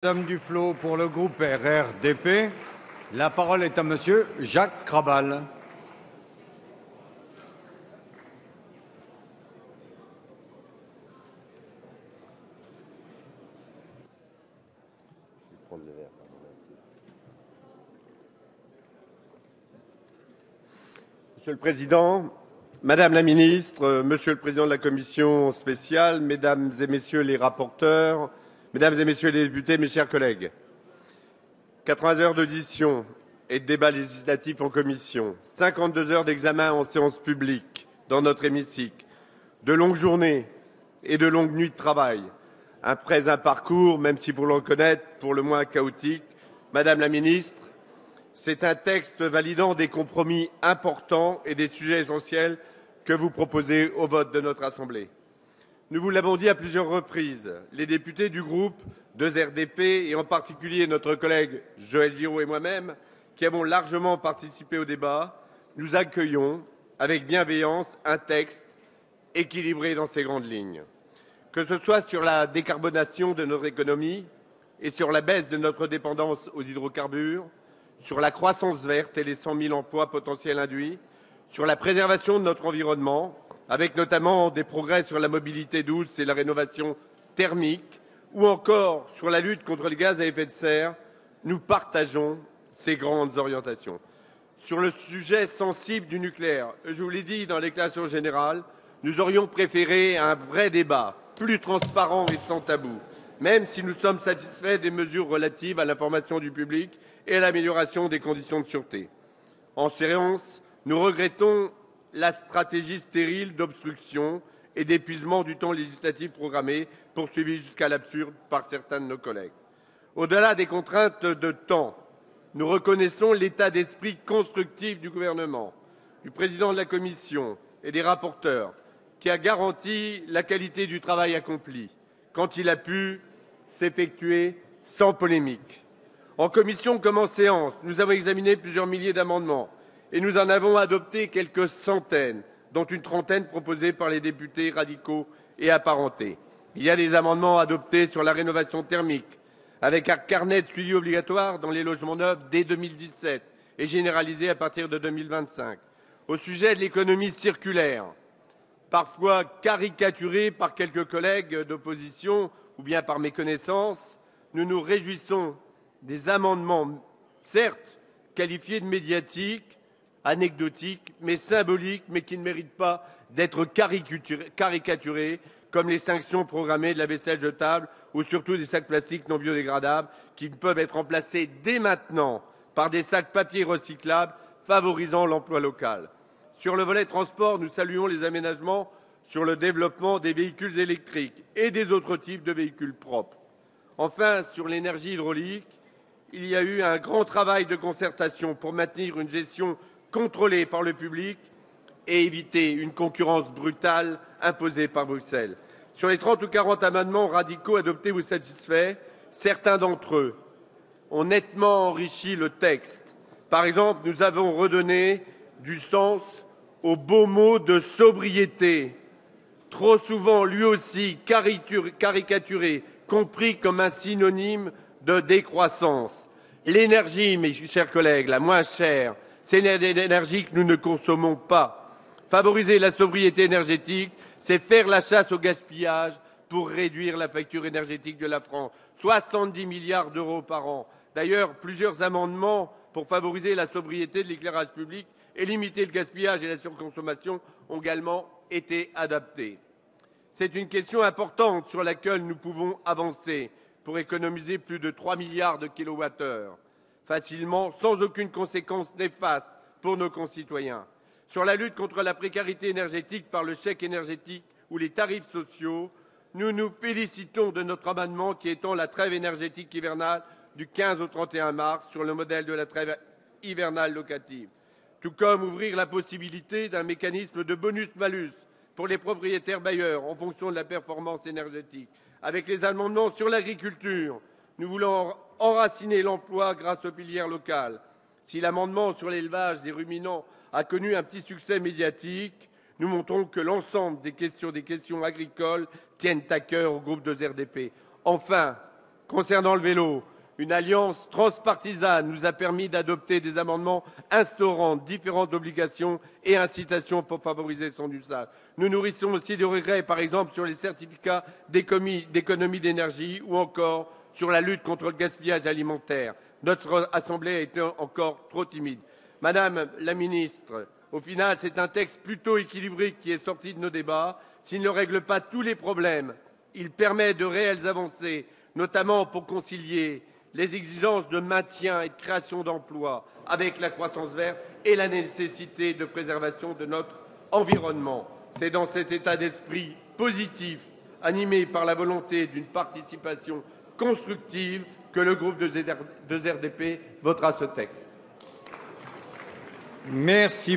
Madame Duflot pour le groupe RRDP. La parole est à Monsieur Jacques Krabal. Monsieur le Président, Madame la Ministre, Monsieur le Président de la Commission spéciale, Mesdames et Messieurs les rapporteurs, Mesdames et Messieurs les députés, mes chers collègues, 80 heures d'audition et de débat législatif en commission, 52 heures d'examen en séance publique dans notre hémicycle, de longues journées et de longues nuits de travail, après un parcours, même s'il faut le reconnaître, pour le moins chaotique. Madame la Ministre, c'est un texte validant des compromis importants et des sujets essentiels que vous proposez au vote de notre Assemblée. Nous vous l'avons dit à plusieurs reprises, les députés du groupe 2RDP et en particulier notre collègue Joël Giraud et moi-même, qui avons largement participé au débat, nous accueillons avec bienveillance un texte équilibré dans ses grandes lignes. Que ce soit sur la décarbonation de notre économie et sur la baisse de notre dépendance aux hydrocarbures, sur la croissance verte et les 100 000 emplois potentiels induits, sur la préservation de notre environnement, avec notamment des progrès sur la mobilité douce et la rénovation thermique, ou encore sur la lutte contre les gaz à effet de serre, nous partageons ces grandes orientations. Sur le sujet sensible du nucléaire, je vous l'ai dit dans les déclarations générales, nous aurions préféré un vrai débat, plus transparent et sans tabou, même si nous sommes satisfaits des mesures relatives à l'information du public et à l'amélioration des conditions de sûreté. En séance, nous regrettons la stratégie stérile d'obstruction et d'épuisement du temps législatif programmé, poursuivie jusqu'à l'absurde par certains de nos collègues. Au-delà des contraintes de temps, nous reconnaissons l'état d'esprit constructif du gouvernement, du président de la Commission et des rapporteurs, qui a garanti la qualité du travail accompli, quand il a pu s'effectuer sans polémique. En commission comme en séance, nous avons examiné plusieurs milliers d'amendements et nous en avons adopté quelques centaines, dont une trentaine proposée par les députés radicaux et apparentés. Il y a des amendements adoptés sur la rénovation thermique, avec un carnet de suivi obligatoire dans les logements neufs dès 2017 et généralisé à partir de 2025. Au sujet de l'économie circulaire, parfois caricaturée par quelques collègues d'opposition ou bien par méconnaissance, nous nous réjouissons des amendements, certes qualifiés de médiatiques, anecdotiques, mais symboliques, mais qui ne méritent pas d'être caricaturés, comme les sanctions programmées de la vaisselle jetable ou surtout des sacs plastiques non biodégradables qui peuvent être remplacés dès maintenant par des sacs papier recyclables, favorisant l'emploi local. Sur le volet transport, nous saluons les aménagements sur le développement des véhicules électriques et des autres types de véhicules propres. Enfin, sur l'énergie hydraulique, il y a eu un grand travail de concertation pour maintenir une gestion contrôlée par le public et éviter une concurrence brutale imposée par Bruxelles. Sur les 30 ou 40 amendements radicaux adoptés ou satisfaits, certains d'entre eux ont nettement enrichi le texte. Par exemple, nous avons redonné du sens au beau mot de sobriété, trop souvent lui aussi caricaturé, compris comme un synonyme de décroissance. L'énergie, mes chers collègues, la moins chère, c'est l'énergie que nous ne consommons pas. Favoriser la sobriété énergétique, c'est faire la chasse au gaspillage pour réduire la facture énergétique de la France. 70 milliards d'euros par an. D'ailleurs, plusieurs amendements pour favoriser la sobriété de l'éclairage public et limiter le gaspillage et la surconsommation ont également été adaptés. C'est une question importante sur laquelle nous pouvons avancer pour économiser plus de 3 milliards de kilowattheures facilement, sans aucune conséquence néfaste pour nos concitoyens. Sur la lutte contre la précarité énergétique par le chèque énergétique ou les tarifs sociaux, nous nous félicitons de notre amendement qui étend la trêve énergétique hivernale du 15 au 31 mars sur le modèle de la trêve hivernale locative, tout comme ouvrir la possibilité d'un mécanisme de bonus-malus pour les propriétaires bailleurs en fonction de la performance énergétique. Avec les amendements sur l'agriculture, nous voulons enraciner l'emploi grâce aux filières locales. Si l'amendement sur l'élevage des ruminants a connu un petit succès médiatique, nous montrons que l'ensemble des questions agricoles tiennent à cœur au groupe 2RDP. Enfin, Concernant le vélo, une alliance transpartisane nous a permis d'adopter des amendements instaurant différentes obligations et incitations pour favoriser son usage. Nous nourrissons aussi des regrets, par exemple, sur les certificats d'économie d'énergie ou encore sur la lutte contre le gaspillage alimentaire. Notre Assemblée a été encore trop timide. Madame la ministre, au final, c'est un texte plutôt équilibré qui est sorti de nos débats. S'il ne règle pas tous les problèmes, il permet de réelles avancées, notamment pour concilier les exigences de maintien et de création d'emplois avec la croissance verte et la nécessité de préservation de notre environnement. C'est dans cet état d'esprit positif, animé par la volonté d'une participation constructive, que le groupe de RDP votera ce texte. Merci.